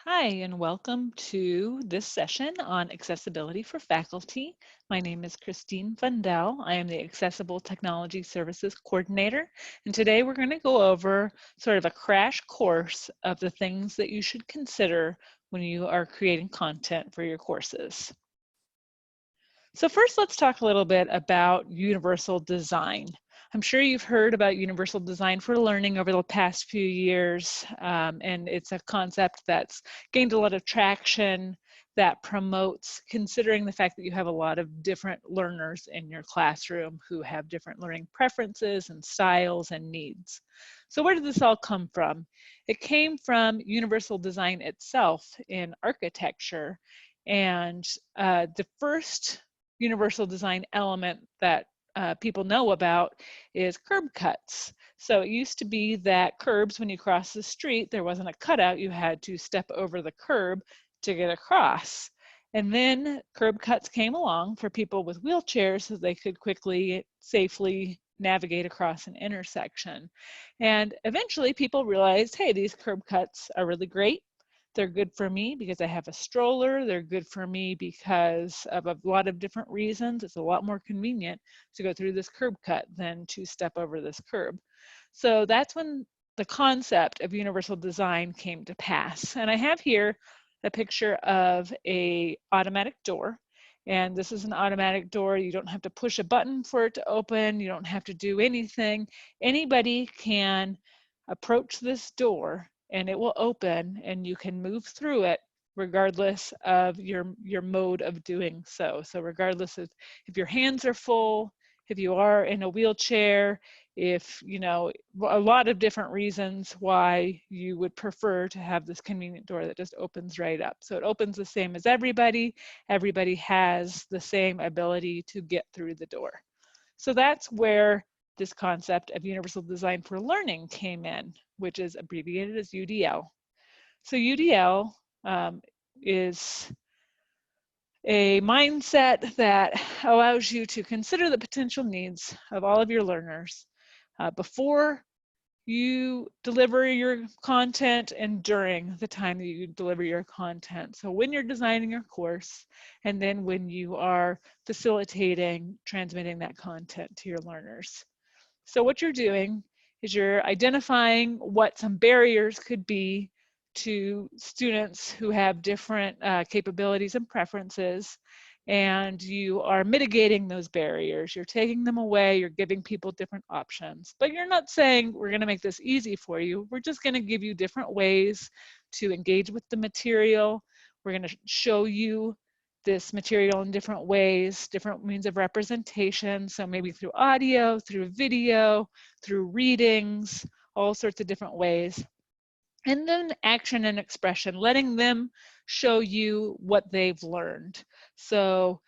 Hi, and welcome to this session on accessibility for faculty. My name is Christine Fundell. I am the Accessible Technology Services Coordinator, and today we're going to go over sort of a crash course of the things that you should consider when you are creating content for your courses. So first, let's talk a little bit about universal design. I'm sure you've heard about universal design for learning over the past few years, and it's a concept that's gained a lot of traction that promotes considering the fact that you have a lot of different learners in your classroom who have different learning preferences and styles and needs. So where did this all come from? It came from universal design itself in architecture, and the first universal design element that people know about is curb cuts. So it used to be that curbs, when you cross the street, there wasn't a cutout. You had to step over the curb to get across. And then curb cuts came along for people with wheelchairs so they could quickly, safely navigate across an intersection. And eventually people realized, hey, these curb cuts are really great. They're good for me because I have a stroller. They're good for me because of a lot of different reasons. It's a lot more convenient to go through this curb cut than to step over this curb. So that's when the concept of universal design came to pass. And I have here a picture of a automatic door. And this is an automatic door. You don't have to push a button for it to open. You don't have to do anything. Anybody can approach this door and it will open and you can move through it regardless of your mode of doing so. So regardless of if your hands are full, if you are in a wheelchair, if you know a lot of different reasons why you would prefer to have this convenient door that just opens right up. So it opens the same as everybody. Everybody has the same ability to get through the door. So that's where this concept of universal design for learning came in, which is abbreviated as UDL. So UDL is a mindset that allows you to consider the potential needs of all of your learners before you deliver your content and during the time that you deliver your content. So when you're designing your course and then when you are facilitating transmitting that content to your learners. So what you're doing is you're identifying what some barriers could be to students who have different capabilities and preferences, and you are mitigating those barriers. You're taking them away, you're giving people different options, but you're not saying we're going to make this easy for you. We're just going to give you different ways to engage with the material. We're going to show you this material in different ways, different means of representation. So maybe through audio, through video, through readings, all sorts of different ways. And then action and expression, letting them show you what they've learned. So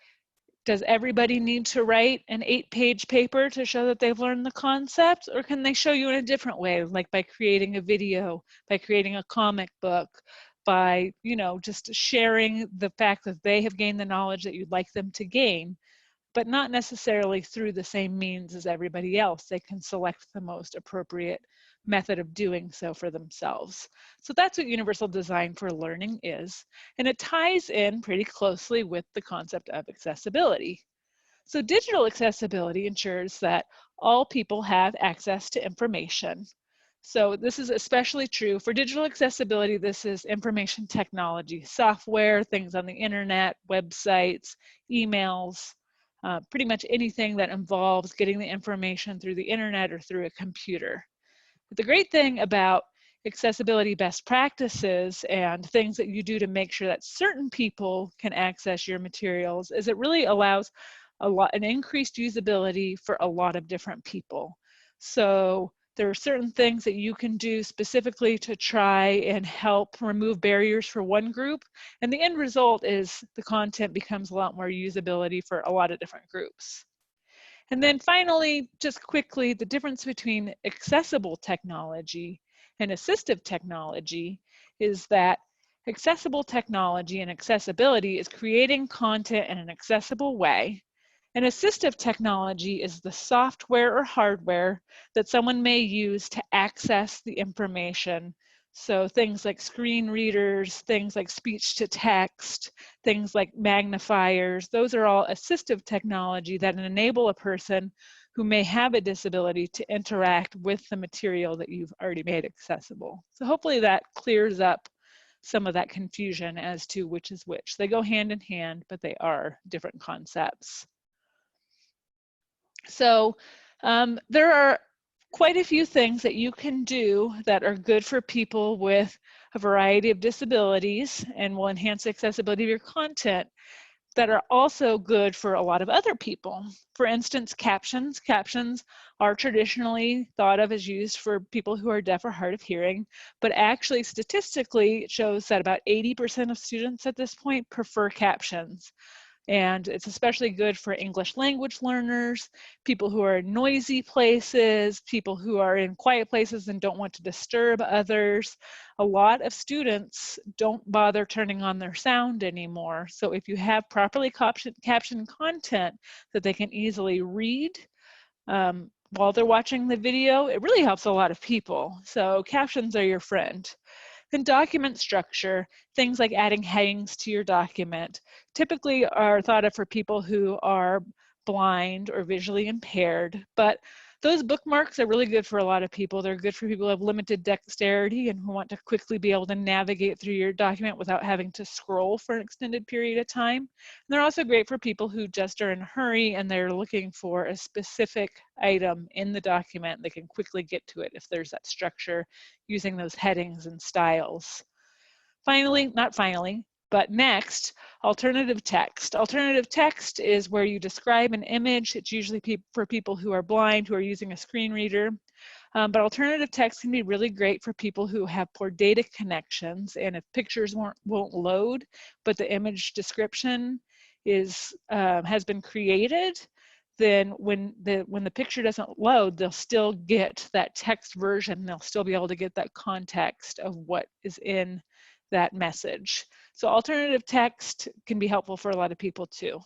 does everybody need to write an 8-page paper to show that they've learned the concept? Or can they show you in a different way, like by creating a video, by creating a comic book, by, you know, just sharing the fact that they have gained the knowledge that you'd like them to gain, but not necessarily through the same means as everybody else. They can select the most appropriate method of doing so for themselves. So that's what universal design for learning is. And it ties in pretty closely with the concept of accessibility. So digital accessibility ensures that all people have access to information. So this is especially true for digital accessibility. This is information technology, software, things on the internet, websites, emails, pretty much anything that involves getting the information through the internet or through a computer. But the great thing about accessibility best practices and things that you do to make sure that certain people can access your materials is it really allows an increased usability for a lot of different people. So there are certain things that you can do specifically to try and help remove barriers for one group. And the end result is the content becomes a lot more usability for a lot of different groups. And then finally, just quickly, the difference between accessible technology and assistive technology is that accessible technology and accessibility is creating content in an accessible way. And assistive technology is the software or hardware that someone may use to access the information So things like screen readers, things like speech to text, things like magnifiers, those are all assistive technology that enable a person who may have a disability to interact with the material that you've already made accessible. So hopefully that clears up some of that confusion as to which is which. They go hand in hand, but they are different concepts. So there are quite a few things that you can do that are good for people with a variety of disabilities and will enhance the accessibility of your content that are also good for a lot of other people. For instance, captions. Captions are traditionally thought of as used for people who are deaf or hard of hearing, but actually statistically it shows that about 80% of students at this point prefer captions. And it's especially good for English language learners, people who are in noisy places, people who are in quiet places and don't want to disturb others. A lot of students don't bother turning on their sound anymore. So if you have properly captioned content that they can easily read while they're watching the video, it really helps a lot of people. So captions are your friend. Then document structure, things like adding headings to your document, typically are thought of for people who are blind or visually impaired, but those bookmarks are really good for a lot of people. They're good for people who have limited dexterity and who want to quickly be able to navigate through your document without having to scroll for an extended period of time. And they're also great for people who just are in a hurry and they're looking for a specific item in the document. They can quickly get to it if there's that structure using those headings and styles. Finally, not finally, but next, alternative text. Alternative text is where you describe an image. It's usually for people who are blind, who are using a screen reader. But alternative text can be really great for people who have poor data connections, and if pictures won't load, but the image description has been created, then when the picture doesn't load, they'll still get that text version. They'll still be able to get that context of what is in that message. So alternative text can be helpful for a lot of people too.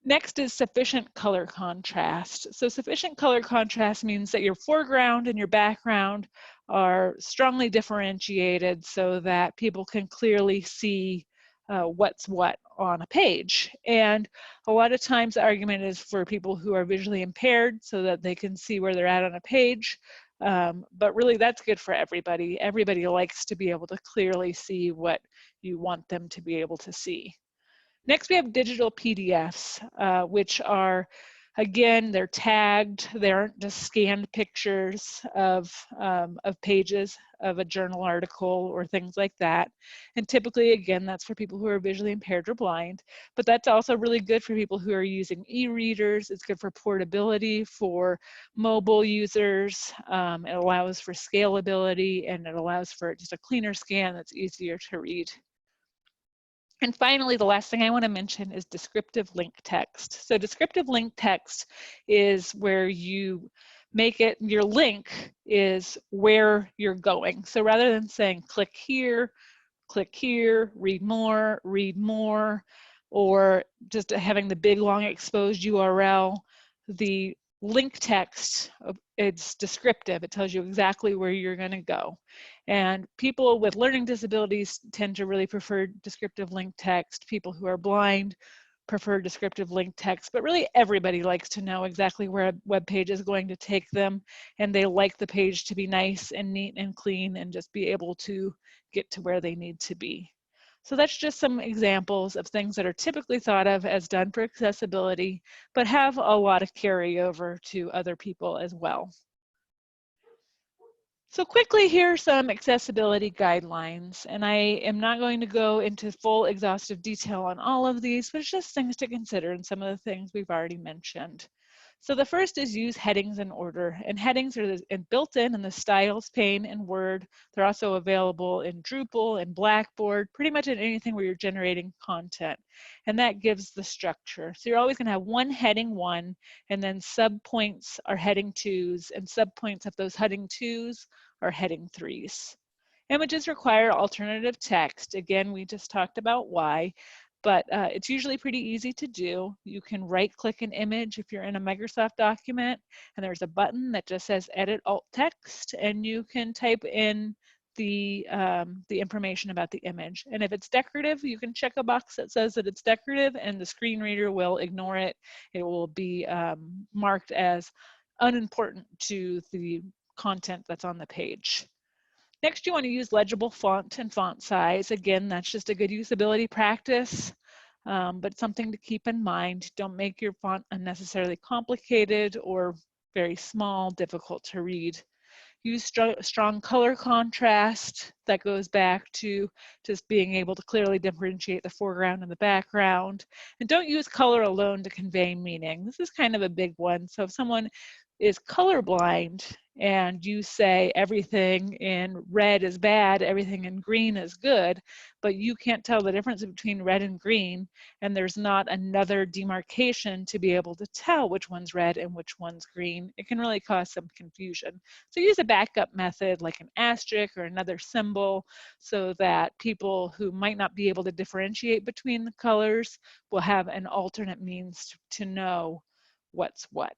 Next is sufficient color contrast. So sufficient color contrast means that your foreground and your background are strongly differentiated so that people can clearly see what's what on a page. And a lot of times the argument is for people who are visually impaired so that they can see where they're at on a page. But really that's good for everybody. Everybody likes to be able to clearly see what you want them to be able to see. Next, we have digital PDFs, which are, again, they're tagged. They aren't just scanned pictures of pages of a journal article or things like that. And typically, again, that's for people who are visually impaired or blind. But that's also really good for people who are using e-readers. It's good for portability for mobile users. It allows for scalability, and it allows for just a cleaner scan that's easier to read. And finally, the last thing I want to mention is descriptive link text. So descriptive link text is where you make it, your link is where you're going. So rather than saying click here, read more, or just having the big long exposed URL, the link text, it's descriptive. It tells you exactly where you're going to go. And people with learning disabilities tend to really prefer descriptive link text. People who are blind prefer descriptive link text, but really everybody likes to know exactly where a web page is going to take them, and they like the page to be nice and neat and clean and just be able to get to where they need to be. So that's just some examples of things that are typically thought of as done for accessibility, but have a lot of carryover to other people as well. So quickly, here are some accessibility guidelines, and I am not going to go into full exhaustive detail on all of these, but it's just things to consider and some of the things we've already mentioned. So the first is use headings in order, and headings are built in the styles pane in Word. They're also available in Drupal and Blackboard, pretty much in anything where you're generating content, and that gives the structure. So you're always going to have one heading 1, and then subpoints are heading 2s, and subpoints of those heading 2s are heading 3s. Images require alternative text. Again, we just talked about why, but it's usually pretty easy to do. You can right-click an image if you're in a Microsoft document, and there's a button that just says Edit Alt Text, and you can type in the information about the image. And if it's decorative, you can check a box that says that it's decorative, and the screen reader will ignore it. It will be marked as unimportant to the content that's on the page. Next, you want to use legible font and font size. Again, that's just a good usability practice, but something to keep in mind. Don't make your font unnecessarily complicated or very small, difficult to read. Use strong color contrast. That goes back to just being able to clearly differentiate the foreground and the background. And don't use color alone to convey meaning. This is kind of a big one. So if someone is colorblind and you say everything in red is bad, everything in green is good, but you can't tell the difference between red and green, and there's not another demarcation to be able to tell which one's red and which one's green, it can really cause some confusion. So use a backup method like an asterisk or another symbol so that people who might not be able to differentiate between the colors will have an alternate means to know what's what.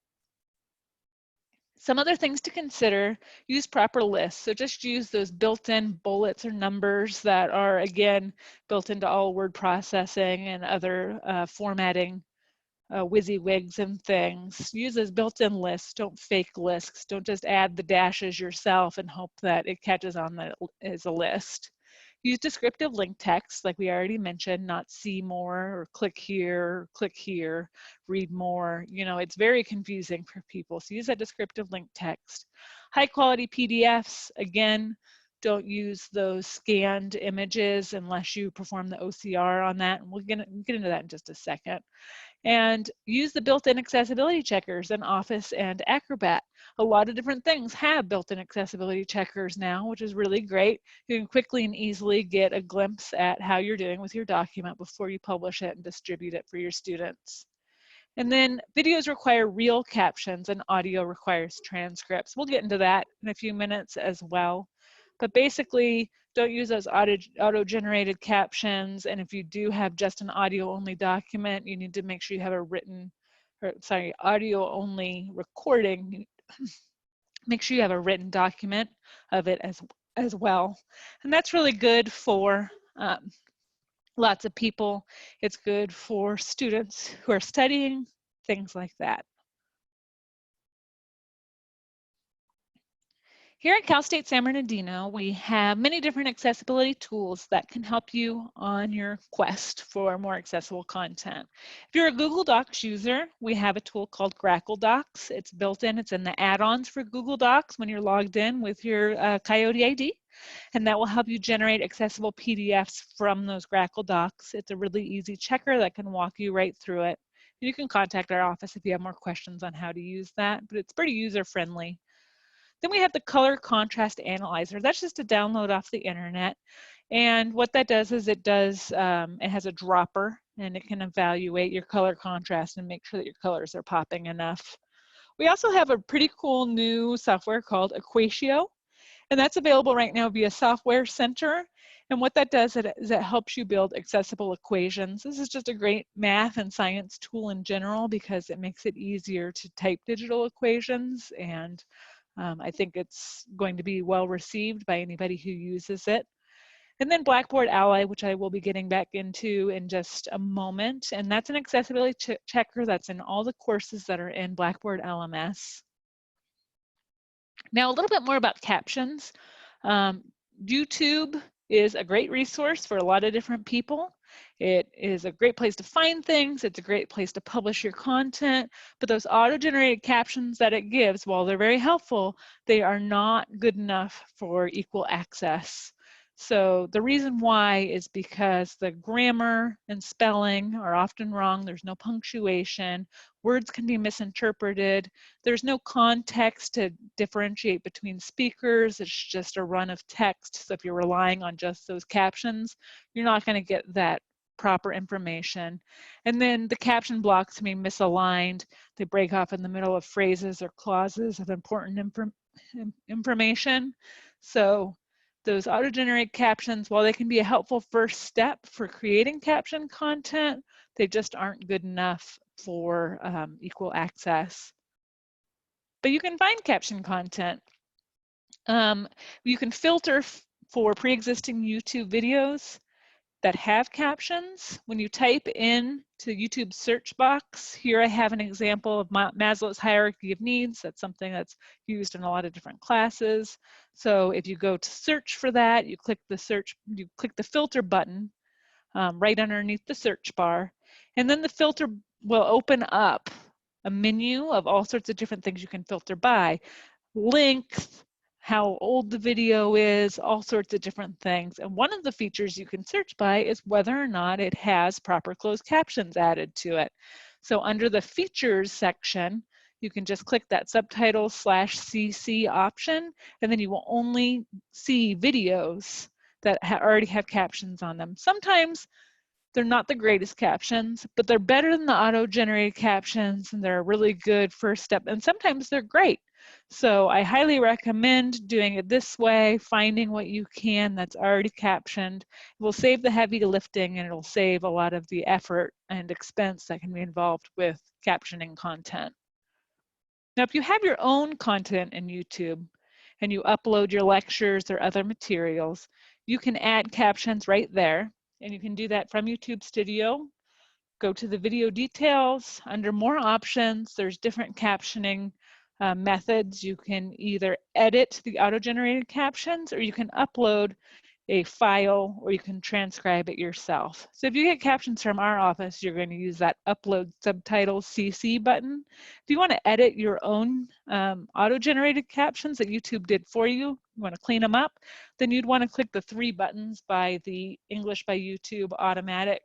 Some other things to consider: use proper lists. So just use those built-in bullets or numbers that are, again, built into all word processing and other formatting WYSIWYGs and things. Use those built-in lists. Don't fake lists. Don't just add the dashes yourself and hope that it catches on that as a list. Use descriptive link text, like we already mentioned, not see more or click here, read more. You know, it's very confusing for people. So use that descriptive link text. High quality PDFs, again, don't use those scanned images unless you perform the OCR on that. And we'll get into that in just a second. And use the built-in accessibility checkers in Office and Acrobat. A lot of different things have built-in accessibility checkers now, which is really great. You can quickly and easily get a glimpse at how you're doing with your document before you publish it and distribute it for your students. And then videos require real captions and audio requires transcripts. We'll get into that in a few minutes as well. But basically, don't use those auto-generated captions. And if you do have just an audio-only document, you need to make sure you have a audio-only recording. Make sure you have a written document of it as well. And that's really good for lots of people. It's good for students who are studying, things like that. Here at Cal State San Bernardino, we have many different accessibility tools that can help you on your quest for more accessible content. If you're a Google Docs user, we have a tool called Grackle Docs. It's built in, it's in the add-ons for Google Docs when you're logged in with your Coyote ID. And that will help you generate accessible PDFs from those Grackle Docs. It's a really easy checker that can walk you right through it. You can contact our office if you have more questions on how to use that, but it's pretty user-friendly. Then we have the Color Contrast Analyzer. That's just a download off the internet. And what that does is it has a dropper, and it can evaluate your color contrast and make sure that your colors are popping enough. We also have a pretty cool new software called Equatio, and that's available right now via Software Center. And what that does is it helps you build accessible equations. This is just a great math and science tool in general because it makes it easier to type digital equations, and I think it's going to be well received by anybody who uses it. And then Blackboard Ally, which I will be getting back into in just a moment. And that's an accessibility checker that's in all the courses that are in Blackboard LMS. Now, a little bit more about captions. YouTube is a great resource for a lot of different people. It is a great place to find things. It's a great place to publish your content, but those auto-generated captions that it gives, while they're very helpful, they are not good enough for equal access. So the reason why is because the grammar and spelling are often wrong. There's no punctuation. Words can be misinterpreted. There's no context to differentiate between speakers. It's just a run of text. So if you're relying on just those captions, you're not going to get that proper information. And then the caption blocks can be misaligned. They break off in the middle of phrases or clauses of important information. So those auto-generated captions, while they can be a helpful first step for creating caption content, they just aren't good enough for equal access. But you can find caption content. You can filter for pre-existing YouTube videos that have captions, when you type in to YouTube search box, here I have an example of Maslow's hierarchy of needs. That's something that's used in a lot of different classes. So if you go to search for that, you click the filter button right underneath the search bar, and then the filter will open up a menu of all sorts of different things you can filter by. Length, how old the video is, all sorts of different things. And one of the features you can search by is whether or not it has proper closed captions added to it. So under the features section, you can just click that subtitle/CC option, and then you will only see videos that already have captions on them. Sometimes they're not the greatest captions, but they're better than the auto-generated captions, and they're a really good first step, and sometimes they're great. So I highly recommend doing it this way, finding what you can that's already captioned. It will save the heavy lifting, and it'll save a lot of the effort and expense that can be involved with captioning content. Now, if you have your own content in YouTube and you upload your lectures or other materials, you can add captions right there. And you can do that from YouTube Studio. Go to the video details. Under more options, there's different captioning methods. You can either edit the auto-generated captions, or you can upload a file, or you can transcribe it yourself. So if you get captions from our office, you're going to use that upload subtitle CC button. If you want to edit your own auto-generated captions that YouTube did for you, you want to clean them up, then you'd want to click the 3 buttons by the English by YouTube automatic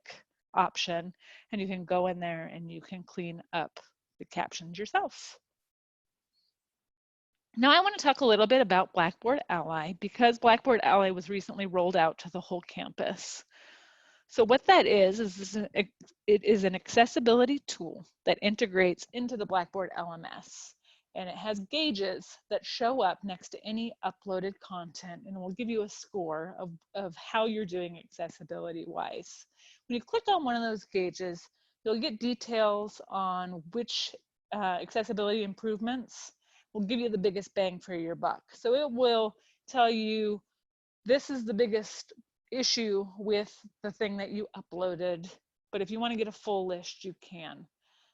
option, and you can go in there and you can clean up the captions yourself. Now I want to talk a little bit about Blackboard Ally, because Blackboard Ally was recently rolled out to the whole campus. So what that is it is an accessibility tool that integrates into the Blackboard LMS. And it has gauges that show up next to any uploaded content, and it will give you a score of how you're doing accessibility-wise. When you click on one of those gauges, you'll get details on which accessibility improvements will give you the biggest bang for your buck. So it will tell you, this is the biggest issue with the thing that you uploaded, but if you want to get a full list, you can.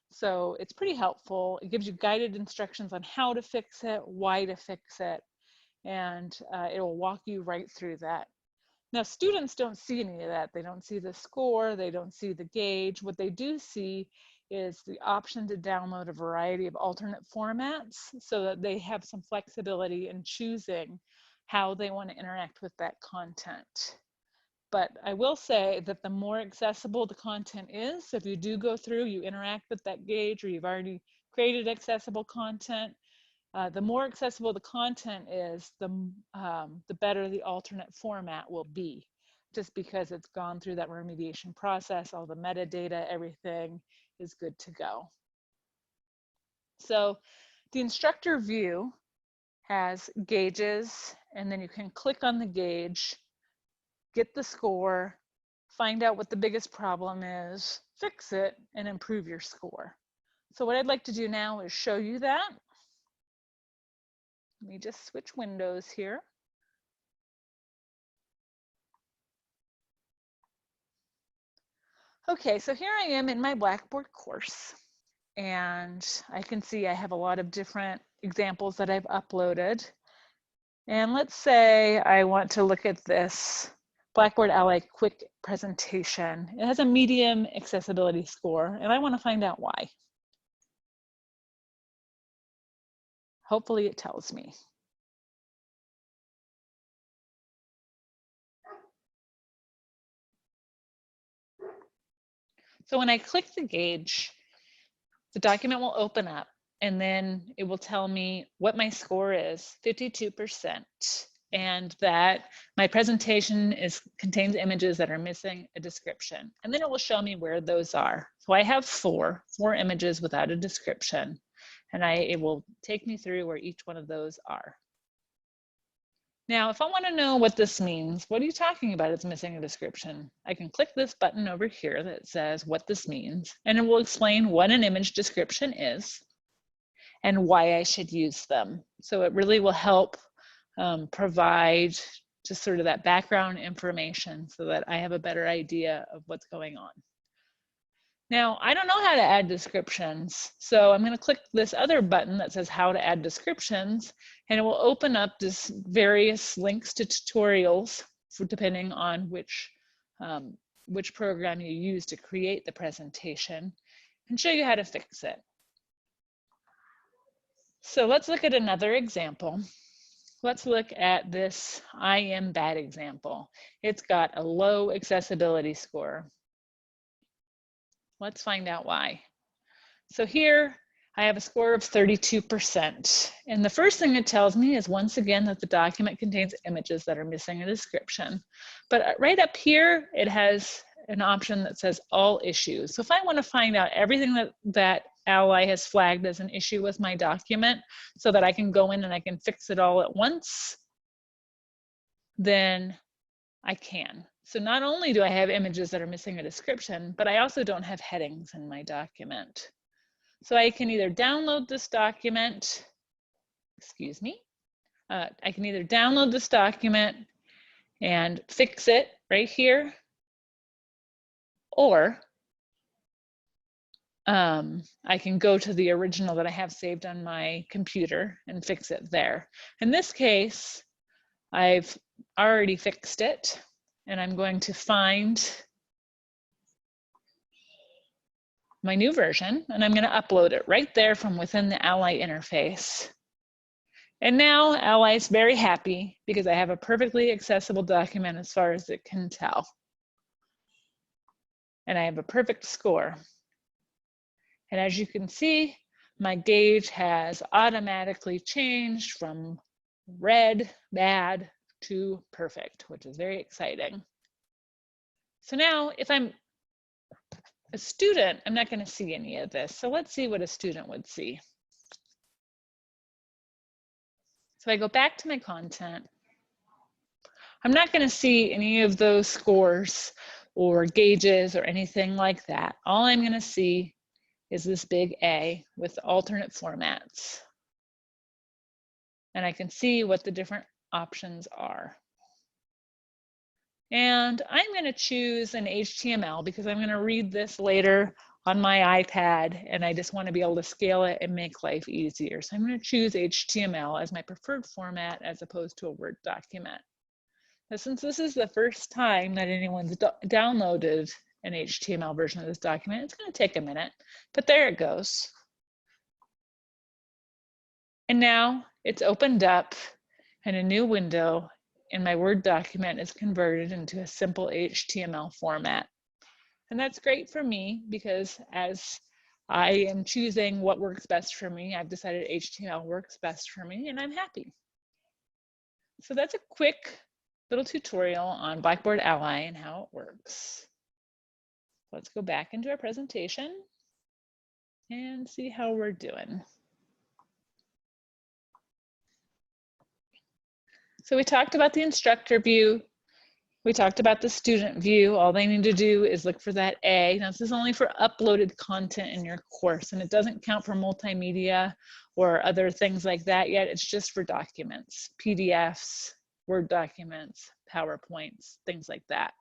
So it's pretty helpful. It gives you guided instructions on how to fix it, why to fix it, and it will walk you right through that. Now, students don't see any of that. They don't see the score, they don't see the gauge. What they do see is the option to download a variety of alternate formats so that they have some flexibility in choosing how they want to interact with that content. But I will say that the more accessible the content is, if you do go through, you interact with that gauge, or you've already created accessible content, the more accessible the content is, the better the alternate format will be, just because it's gone through that remediation process, all the metadata, everything is good to go. So the instructor view has gauges, and then you can click on the gauge, get the score, find out what the biggest problem is, fix it, and improve your score. So what I'd like to do now is show you that. Let me just switch windows here. Okay, so here I am in my Blackboard course, and I can see I have a lot of different examples that I've uploaded. And let's say I want to look at this Blackboard Ally quick presentation. It has a medium accessibility score, and I want to find out why. Hopefully it tells me. So when I click the gauge, the document will open up, and then it will tell me what my score is, 52%, and that my presentation contains images that are missing a description. And then it will show me where those are. So I have four images without a description, and it will take me through where each one of those are. Now, if I want to know what this means, what are you talking about? It's missing a description. I can click this button over here that says what this means, and it will explain what an image description is and why I should use them. So it really will help provide just sort of that background information so that I have a better idea of what's going on. Now, I don't know how to add descriptions, so I'm going to click this other button that says how to add descriptions, and it will open up this various links to tutorials depending on which program you use to create the presentation, and show you how to fix it. So let's look at another example. Let's look at this I am bad example. It's got a low accessibility score. Let's find out why. So here I have a score of 32%. And the first thing it tells me is once again that the document contains images that are missing a description. But right up here, it has an option that says all issues. So if I want to find out everything that Ally has flagged as an issue with my document so that I can go in and I can fix it all at once, then I can. So not only do I have images that are missing a description, but I also don't have headings in my document. So I can either download this document, I can either download this document and fix it right here, or I can go to the original that I have saved on my computer and fix it there. In this case, I've already fixed it, and I'm going to find my new version, and I'm going to upload it right there from within the Ally interface. And now Ally is very happy because I have a perfectly accessible document as far as it can tell. And I have a perfect score. And as you can see, my gauge has automatically changed from red, bad, to perfect, which is very exciting. So now if I'm a student, I'm not going to see any of this. So let's see what a student would see. So I go back to my content. I'm not going to see any of those scores or gauges or anything like that. All I'm going to see is this big A with alternate formats. And I can see what the different options are. And I'm going to choose an HTML because I'm going to read this later on my iPad, and I just want to be able to scale it and make life easier. So I'm going to choose HTML as my preferred format as opposed to a Word document. Now, since this is the first time that anyone's downloaded an HTML version of this document, it's going to take a minute, but there it goes. And now it's opened up and a new window in my Word document is converted into a simple HTML format. And that's great for me because as I am choosing what works best for me, I've decided HTML works best for me and I'm happy. So that's a quick little tutorial on Blackboard Ally and how it works. Let's go back into our presentation and see how we're doing. So we talked about the instructor view. We talked about the student view. All they need to do is look for that A. Now this is only for uploaded content in your course, and it doesn't count for multimedia or other things like that yet. It's just for documents, PDFs, Word documents, PowerPoints, things like that.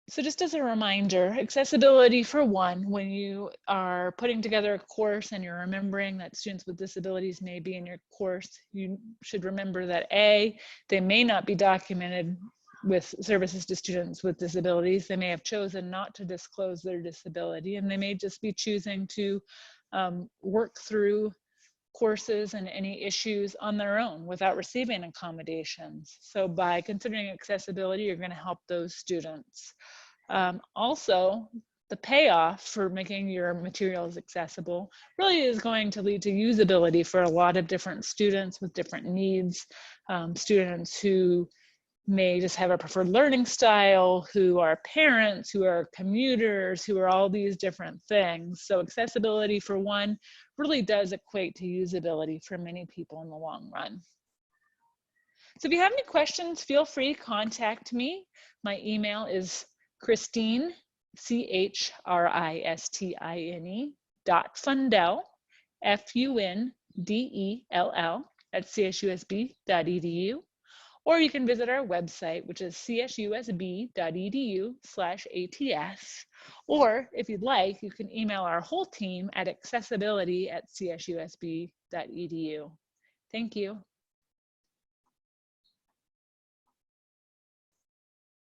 So just as a reminder, accessibility for one, when you are putting together a course and you're remembering that students with disabilities may be in your course, you should remember that A, they may not be documented with services to students with disabilities. They may have chosen not to disclose their disability, and they may just be choosing to work through courses and any issues on their own without receiving accommodations. So by considering accessibility, you're going to help those students. Also, the payoff for making your materials accessible really is going to lead to usability for a lot of different students with different needs, students who may just have a preferred learning style, who are parents, who are commuters, who are all these different things. So accessibility for one really does equate to usability for many people in the long run. So if you have any questions, feel free to contact me. My email is Christine, CHRISTINE, .Fundell, FUNDELL, at csusb.edu, or you can visit our website, which is csusb.edu/ats. Or if you'd like, you can email our whole team at accessibility@csusb.edu. Thank you.